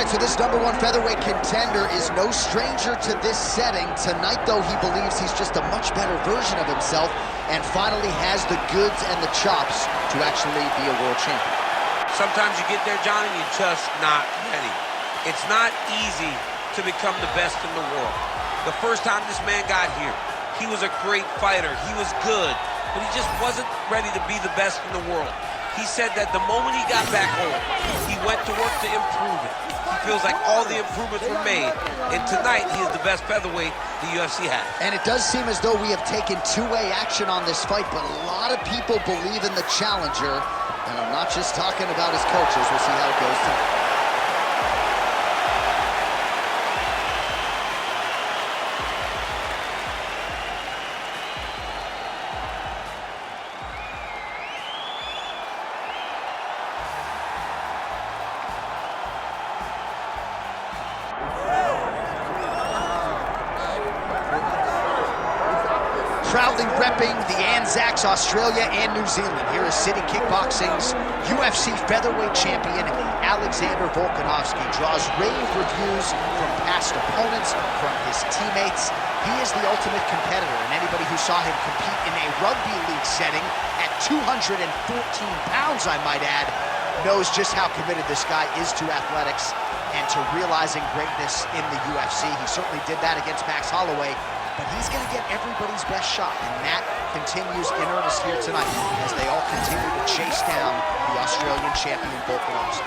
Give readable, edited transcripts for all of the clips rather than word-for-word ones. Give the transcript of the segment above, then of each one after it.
right, so this #1 featherweight contender is no stranger to this setting. Tonight, though, he believes he's just a much better version of himself and finally has the goods and the chops to actually be a world champion. Sometimes you get there, John, and you're just not ready. It's not easy to become the best in the world. The first time this man got here, he was a great fighter. He was good, but he just wasn't ready to be the best in the world. He said that the moment he got back home, he went to work to improve it. He feels like all the improvements were made, and tonight he is the best featherweight the UFC has. And it does seem as though we have taken two-way action on this fight, but a lot of people believe in the challenger, and I'm not just talking about his coaches. We'll see how it goes tonight. Proudly repping the Anzacs, Australia and New Zealand. Here is City Kickboxing's UFC featherweight champion, Alexandr Volkanovski. Draws rave reviews from past opponents, from his teammates. He is the ultimate competitor, and anybody who saw him compete in a rugby league setting at 214 pounds, I might add, knows just how committed this guy is to athletics and to realizing greatness in the UFC. He certainly did that against Max Holloway. But he's going to get everybody's best shot, and that continues in earnest here tonight as they all continue to chase down the Australian champion, Volkanovski.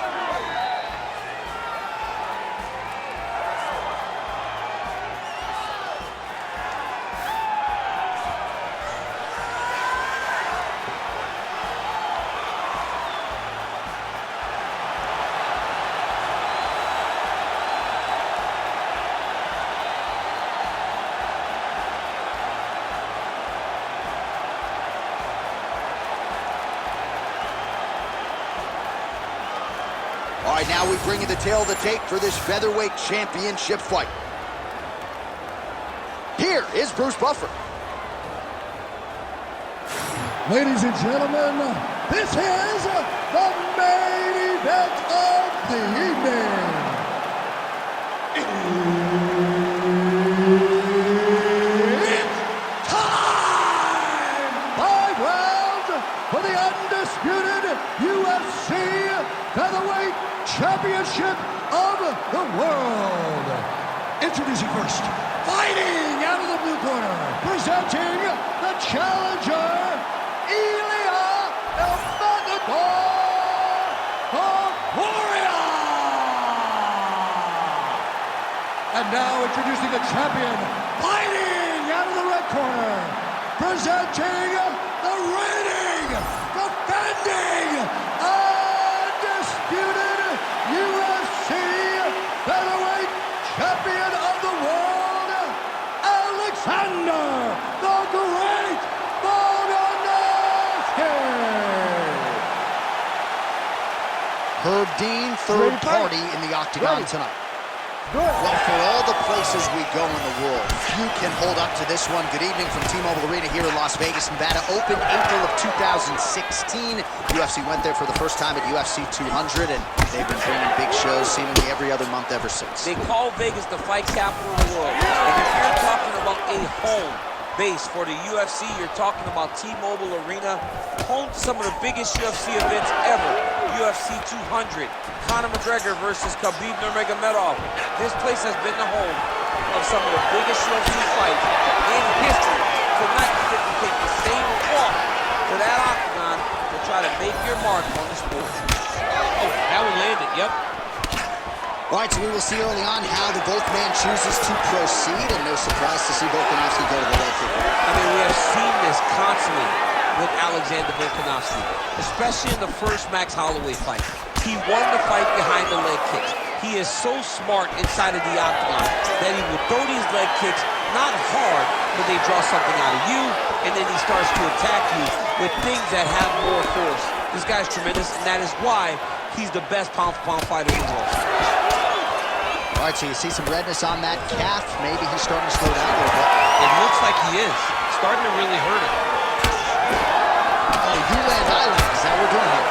All right, now we bring you the tail of the tape for this featherweight championship fight. Here is Bruce Buffer. Ladies and gentlemen, this is the main event of the evening. It's time! 5 rounds for the undisputed UFC featherweight championship of the world. Introducing first, fighting out of the blue corner, presenting the challenger, Ilya Topuria. And now introducing the champion, fighting out of the red corner, presenting the reigning, defending, undisputed UFC featherweight champion of the world, Alexander the Great Volkanovski. Herb Dean, third party in the octagon tonight. Well, for all the places we go in the world, few can hold up to this one. Good evening from T-Mobile Arena here in Las Vegas, Nevada. Opened April of 2016. UFC went there for the first time at UFC 200, and they've been bringing big shows seemingly every other month ever since. They call Vegas the fight capital of the world. And if you're talking about a home base for the UFC, you're talking about T-Mobile Arena, home to some of the biggest UFC events ever. UFC 200, Conor McGregor versus Khabib Nurmagomedov. This place has been the home of some of the biggest UFC fights in history. Tonight, you get to take the same walk to that octagon to try to make your mark on the sport. Oh, that one landed, yep. All right, so we will see early on how the Volkman chooses to proceed, and no surprise to see Volkanovski go to the leg kick. I mean, we have seen this constantly with Alexander Volkanovski, especially in the first Max Holloway fight. He won the fight behind the leg kicks. He is so smart inside of the octagon that he will throw these leg kicks, not hard, but they draw something out of you, and then he starts to attack you with things that have more force. This guy's tremendous, and that is why he's the best pound-for-pound fighter in the world. All right, so you see some redness on that calf. Maybe he's starting to slow down a little bit. It looks like he is. Starting to really hurt him. Oh, you land island. Is that what we're doing here?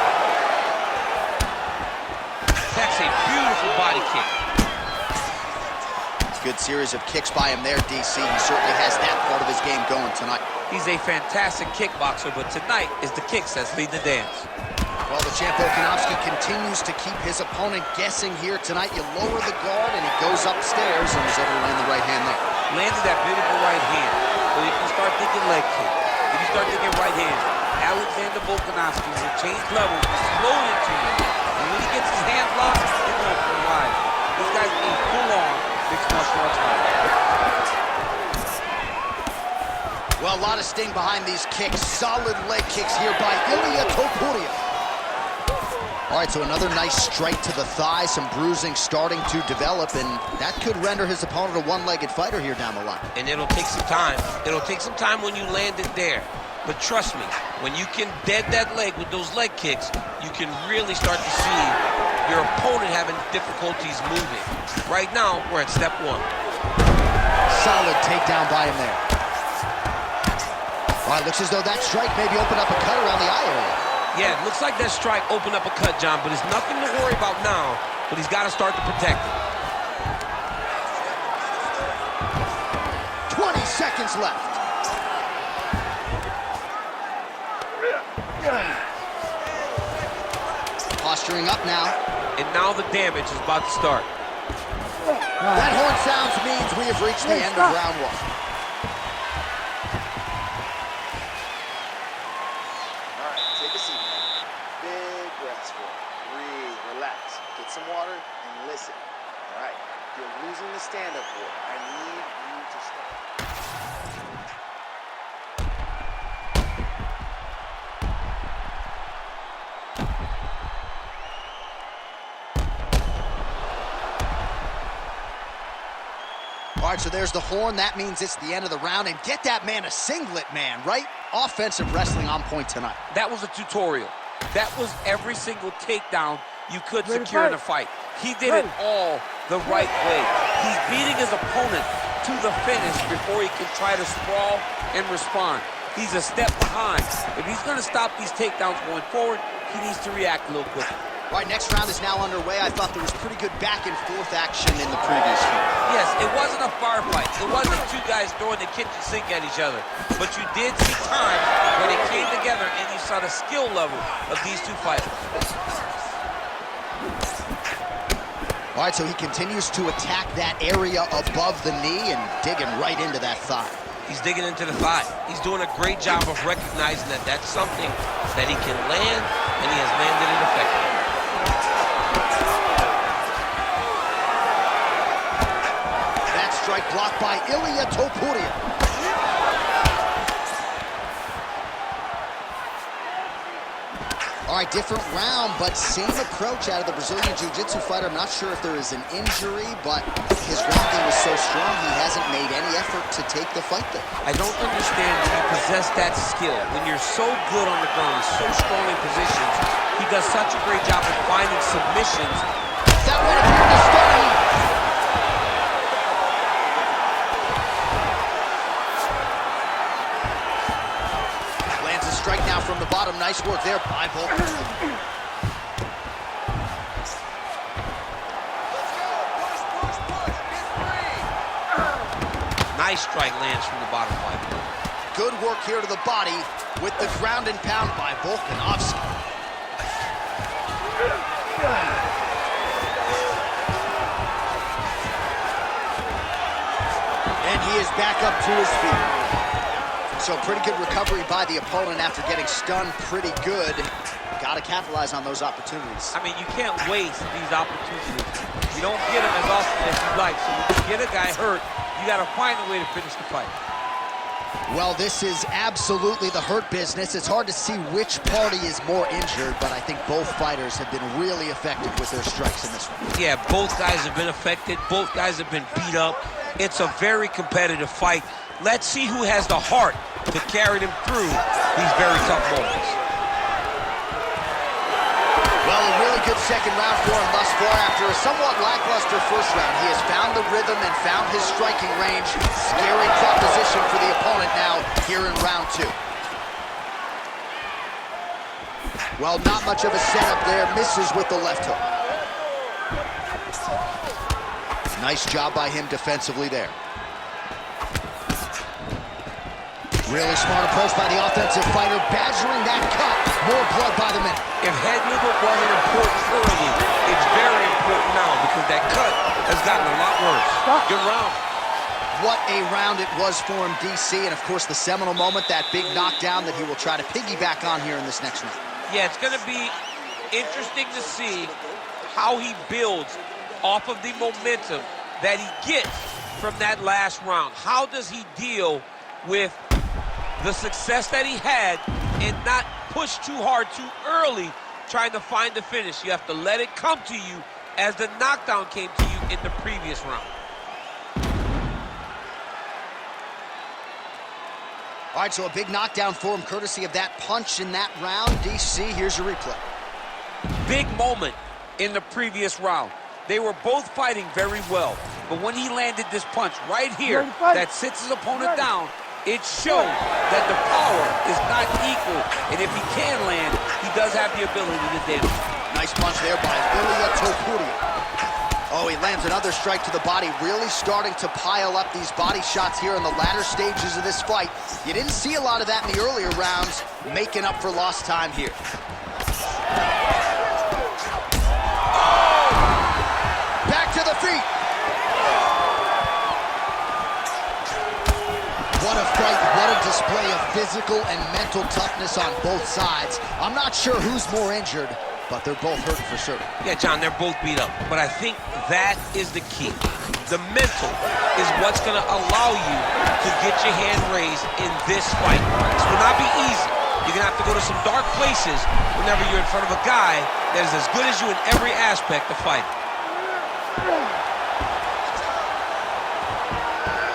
That's a beautiful powerful body kick. Good series of kicks by him there, DC. He certainly has that part of his game going tonight. He's a fantastic kickboxer, but tonight is the kicks that's leading the dance. Well, the champ Volkanovski continues to keep his opponent guessing here tonight. You lower the guard, and he goes upstairs and was able to land the right hand there. Landed that beautiful right hand. So you can start thinking leg kick. You can start thinking right hand. Alexander Volkanovski will change levels slowly into him. And when he gets his hand locked, he's going for a ride. This guy's a full-on mixed martial arts fighter. Well, a lot of sting behind these kicks. Solid leg kicks here by Ilya Topuria. All right, so another nice strike to the thigh, some bruising starting to develop, and that could render his opponent a one-legged fighter here down the line. And it'll take some time. It'll take some time when you land it there. But trust me, when you can dead that leg with those leg kicks, you can really start to see your opponent having difficulties moving. Right now, we're at step one. Solid takedown by him there. All right, looks as though that strike maybe opened up a cut around the eye area. Yeah, it looks like that strike opened up a cut, John, but it's nothing to worry about now, but he's got to start to protect it. 20 seconds left. Posturing up now. And now the damage is about to start. That horn sounds means we have reached the end of round one. All right, take a seat, man. Big breaths for it. Breathe, relax. Get some water and listen. All right, you're losing the stand-up war. I need you to stop. All right, so there's the horn. That means it's the end of the round. And get that man a singlet, man, right? Offensive wrestling on point tonight. That was a tutorial. That was every single takedown you could secure in a fight. He did it all the right way. He's beating his opponent to the finish before he can try to sprawl and respond. He's a step behind. If he's going to stop these takedowns going forward, he needs to react a little quicker. All right, next round is now underway. I thought there was pretty good back and forth action in the previous fight. Yes, it wasn't a firefight. It wasn't two guys throwing the kitchen sink at each other. But you did see times where they came together and you saw the skill level of these two fighters. All right, so he continues to attack that area above the knee and digging right into that thigh. He's digging into the thigh. He's doing a great job of recognizing that that's something that he can land, and he has landed it effectively. That strike blocked by Ilya Topuria. All right, different round, but same approach out of the Brazilian Jiu-Jitsu fighter. I'm not sure if there is an injury, but his ground game was so strong, he hasn't made any effort to take the fight there. I don't understand when you possess that skill, when you're so good on the ground, so strong in positions. He does such a great job of finding submissions. That one appeared to stun. Lands a strike now from the bottom. Nice work there by Volk. Nice strike lands from the bottom line. Good work here to the body with the ground and pound by Volkanovski. And he is back up to his feet. So pretty good recovery by the opponent after getting stunned pretty good. Got to capitalize on those opportunities. I mean, you can't waste these opportunities. You don't get them as often as you'd like. So when you get a guy hurt, you got to find a way to finish the fight. Well, this is absolutely the hurt business. It's hard to see which party is more injured, but I think both fighters have been really effective with their strikes in this one. Yeah, both guys have been affected. Both guys have been beat up. It's a very competitive fight. Let's see who has the heart to carry them through these very tough moments. Well, a really good second round for him thus far. After a somewhat lackluster first round, he has found the rhythm and found his striking range. Scary proposition for the opponent now here in round two. Well, not much of a setup there. Misses with the left hook. Nice job by him defensively there. Really smart approach by the offensive fighter, badgering that cut. More blood by the minute. If head movement wasn't important early, it's very important now because that cut has gotten a lot worse. Good round. What a round it was for him, DC, and of course the seminal moment, that big knockdown that he will try to piggyback on here in this next round. Yeah, it's going to be interesting to see how he builds off of the momentum that he gets from that last round. How does he deal with the success that he had and not push too hard too early trying to find the finish? You have to let it come to you as the knockdown came to you in the previous round. All right, so a big knockdown for him courtesy of that punch in that round. DC, here's your replay. Big moment in the previous round. They were both fighting very well, but when he landed this punch right here that sits his opponent down, it showed that the power is not equal, and if he can land, he does have the ability to damage. Nice punch there by Ilya Topuria. Oh, he lands another strike to the body, really starting to pile up these body shots here in the latter stages of this fight. You didn't see a lot of that in the earlier rounds, making up for lost time here. Back to the feet. What a fight, what a display of physical and mental toughness on both sides. I'm not sure who's more injured, but they're both hurt for certain. Yeah, John, they're both beat up, but I think that is the key. The mental is what's going to allow you to get your hand raised in this fight. This will not be easy. You're going to have to go to some dark places whenever you're in front of a guy that is as good as you in every aspect of fighting.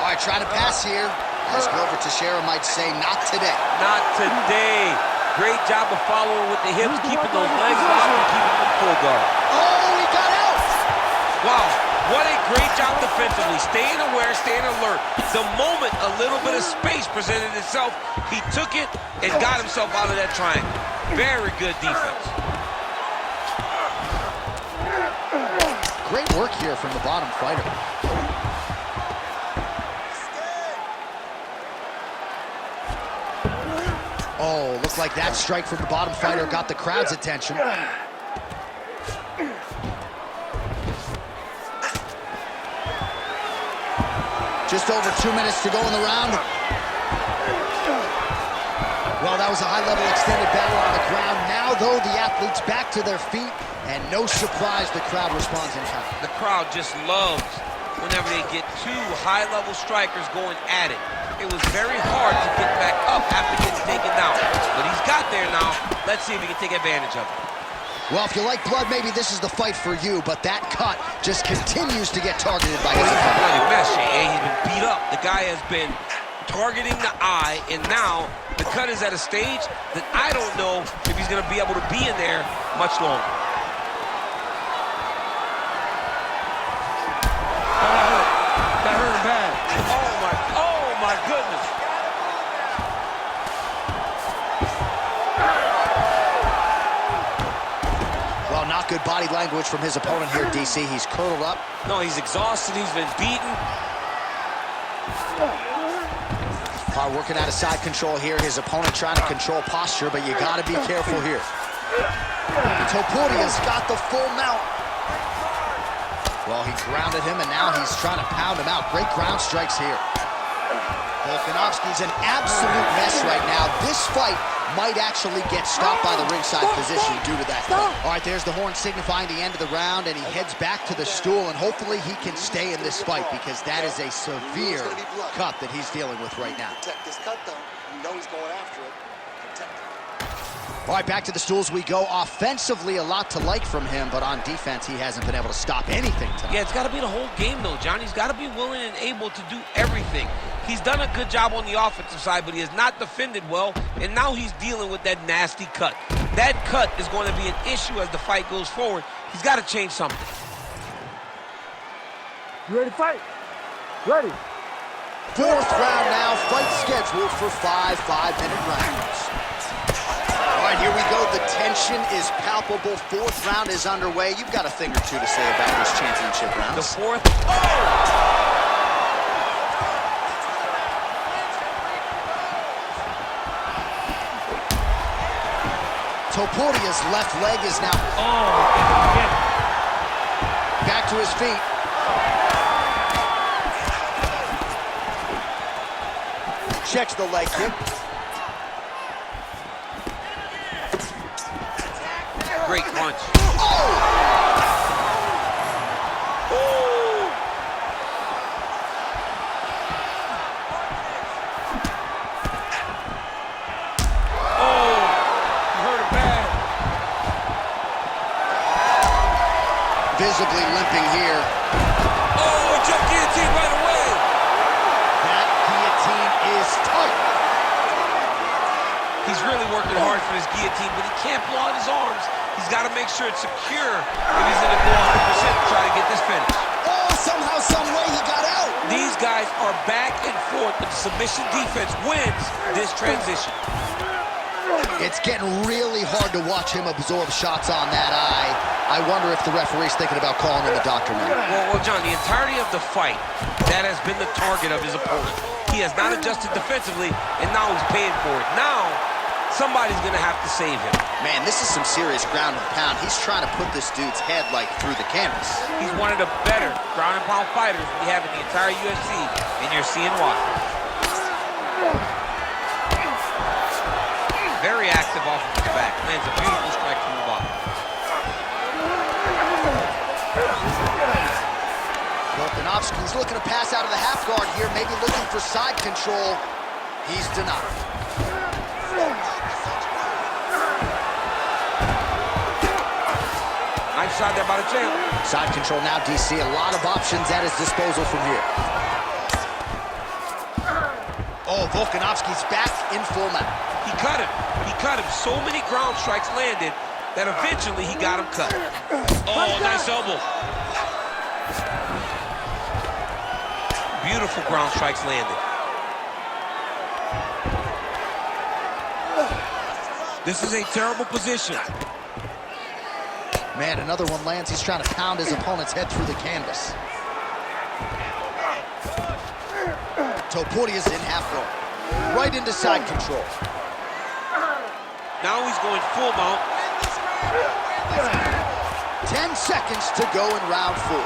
All right, trying to pass here. As Glover Teixeira might say, not today. Not today. Great job of following with the hips, keeping those legs locked and keeping them full guard. Oh, he got out! Wow, what a great job defensively. Staying aware, staying alert. The moment a little bit of space presented itself, he took it and got himself out of that triangle. Very good defense. Great work here from the bottom fighter. Oh, looks like that strike from the bottom fighter got the crowd's attention. Just over 2 minutes to go in the round. Well, that was a high-level extended battle on the ground. Now, though, the athletes back to their feet, and no surprise the crowd responds in kind. The crowd just loves whenever they get two high-level strikers going at it. It was very hard to get back up after getting taken down. But he's got there now. Let's see if he can take advantage of it. Well, if you like blood, maybe this is the fight for you, but that cut just continues to get targeted by his opponent. He's bloody mess, He's been beat up. The guy has been targeting the eye, and now the cut is at a stage that I don't know if he's going to be able to be in there much longer. That hurt him bad. Oh my goodness. Well, not good body language from his opponent here, DC. He's curled up. No, he's exhausted. He's been beaten. Working out of side control here. His opponent trying to control posture, but you got to be careful here. Topuria's got the full mount. Well, he grounded him, and now he's trying to pound him out. Great ground strikes here. Volkanovski's an absolute mess right now. This fight might actually get stopped by the ringside position due to that. All right, there's the horn signifying the end of the round, and he heads back to the stool, and hopefully he can stay in this fight because that is a severe cut that he's dealing with right now. Protect this cut, though. You know he's going after it. Protect it. All right, back to the stools we go. Offensively, a lot to like from him, but on defense, he hasn't been able to stop anything tonight. Yeah, it's got to be the whole game, though, John. He's got to be willing and able to do everything. He's done a good job on the offensive side, but he has not defended well, and now he's dealing with that nasty cut. That cut is going to be an issue as the fight goes forward. He's got to change something. You ready to fight? Ready. Fourth round now, fight scheduled for 5 5-minute rounds. All All right, here we go. The tension is palpable. Fourth round is underway. You've got a thing or two to say about this championship round. The fourth. Oh! Topuria's left leg is now back to his feet. Checks the leg kick. Great punch. Visibly limping here. Oh, jump guillotine right away. That guillotine is tight. He's really working hard for his guillotine, but he can't blow out his arms. He's got to make sure it's secure if he's going to go 100% to try to get this finish. Oh, somehow, some way he got out. These guys are back and forth, but the submission defense wins this transition. It's getting really hard to watch him absorb shots on that eye. I wonder if the referee's thinking about calling in the doctor now. Well, John, the entirety of the fight, that has been the target of his opponent. He has not adjusted defensively, and now he's paying for it. Now, somebody's going to have to save him. Man, this is some serious ground and pound. He's trying to put this dude's head, like, through the canvas. He's one of the better ground and pound fighters we have in the entire UFC, and you're seeing why. Very active off of his back. Lands a beautiful strike from the bottom. Volkanovski's looking to pass out of the half guard here, maybe looking for side control. He's denied. Nice shot there by the champ. Side control now, DC. A lot of options at his disposal from here. Oh, Volkanovski's back in full mount. He cut him. He cut him. So many ground strikes landed that eventually he got him cut. Oh, nice elbow. Beautiful ground strikes landed. This is a terrible position. Man, another one lands. He's trying to pound his opponent's head through the canvas. Topuria's in half guard. Right into side control. Now he's going full mount. 10 seconds to go in round 4.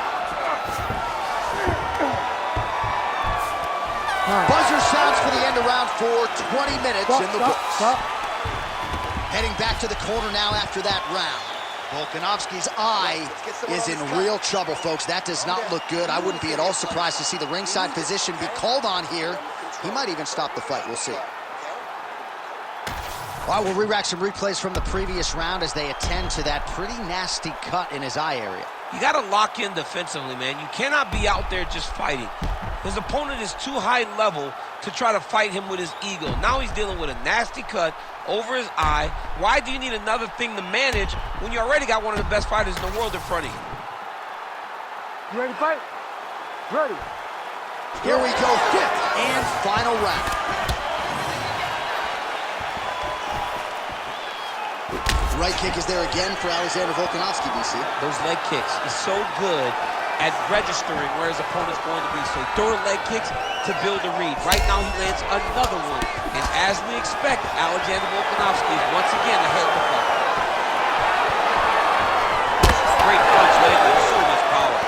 Buzzer sounds for the end of round 4. 20 minutes in the books. Heading back to the corner now after that round. Volkanovski's eye is in real trouble, folks. That does not look good. I wouldn't be at all surprised to see the ringside physician be called on here. He might even stop the fight. We'll see. All right, we'll re-rack some replays from the previous round as they attend to that pretty nasty cut in his eye area. You got to lock in defensively, man. You cannot be out there just fighting. His opponent is too high level to try to fight him with his ego. Now he's dealing with a nasty cut over his eye. Why do you need another thing to manage when you already got one of the best fighters in the world in front of you? You ready to fight? Ready. Here we go, 5th and final round. Right kick is there again for Alexander Volkanovski, DC. Those leg kicks, he's so good at registering where his opponent's going to be. So he throws leg kicks to build a read. Right now he lands another one. And as we expect, Alexander Volkanovski is once again ahead of the fight. Great punch landed with so much power.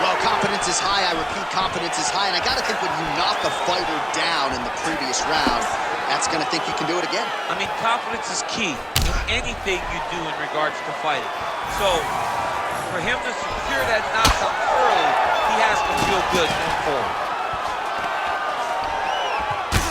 Well, confidence is high. I repeat, confidence is high. And I got to think when you knock a fighter down in the previous round, that's going to think you can do it again. I mean, confidence is key in anything you do in regards to fighting. So, for him to secure that knockout early, he has to feel good going forward.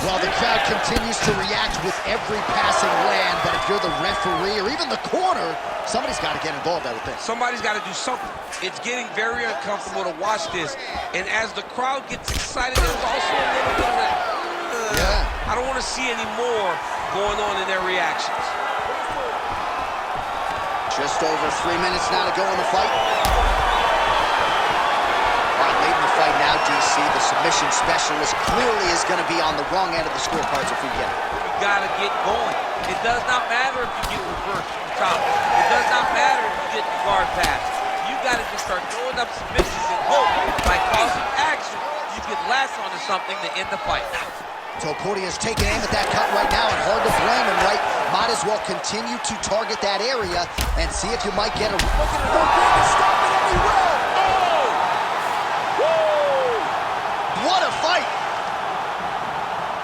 Well, the crowd continues to react with every passing land, but if you're the referee or even the corner, somebody's got to get involved, I would think. Somebody's got to do something. It's getting very uncomfortable to watch this. And as the crowd gets excited, there's also a little bit of that, I don't want to see any more going on in their reactions. Just over 3 minutes now to go in the fight. All right, late in the fight now, DC. The submission specialist clearly is going to be on the wrong end of the scorecards if we get it. gotta get going. It does not matter if you get reversed from the top. It does not matter if you get the guard pass. You gotta just start throwing up submissions and hope by causing action, you can latch onto something to end the fight. Topuria is taking aim at that cut right now, and hard to blame him, right? Might as well continue to target that area and see if you might get a... Look at it, stop it, and he will! Oh! Woo! What a fight!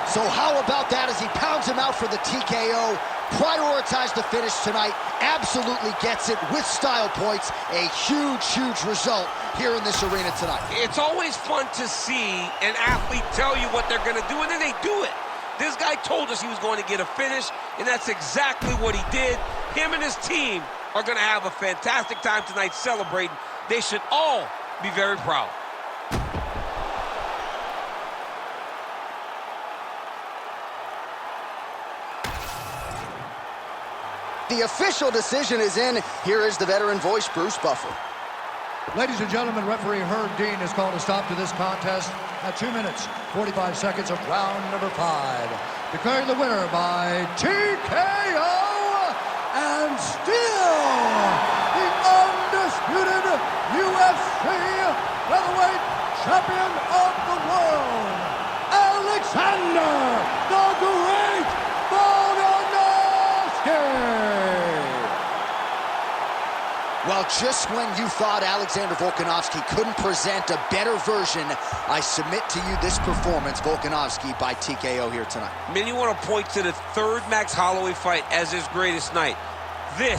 So how about that as he pounds him out for the TKO? Prioritized the finish tonight, absolutely gets it with style points. A huge, huge result here in this arena tonight. It's always fun to see an athlete tell you what they're gonna do, and then they do it. This guy told us he was going to get a finish, and that's exactly what he did. Him and his team are gonna have a fantastic time tonight celebrating. They should all be very proud. The official decision is in. Here is the veteran voice, Bruce Buffer. Ladies and gentlemen, referee Herb Dean has called a stop to this contest at 2 minutes, 45 seconds of round number 5. Declaring the winner by TKO, and still the undisputed UFC featherweight champion of the world, Alexander the Great Volkanovski. Well, just when you thought Alexander Volkanovski couldn't present a better version, I submit to you this performance, Volkanovski by TKO here tonight. Many want to point to the third Max Holloway fight as his greatest night. This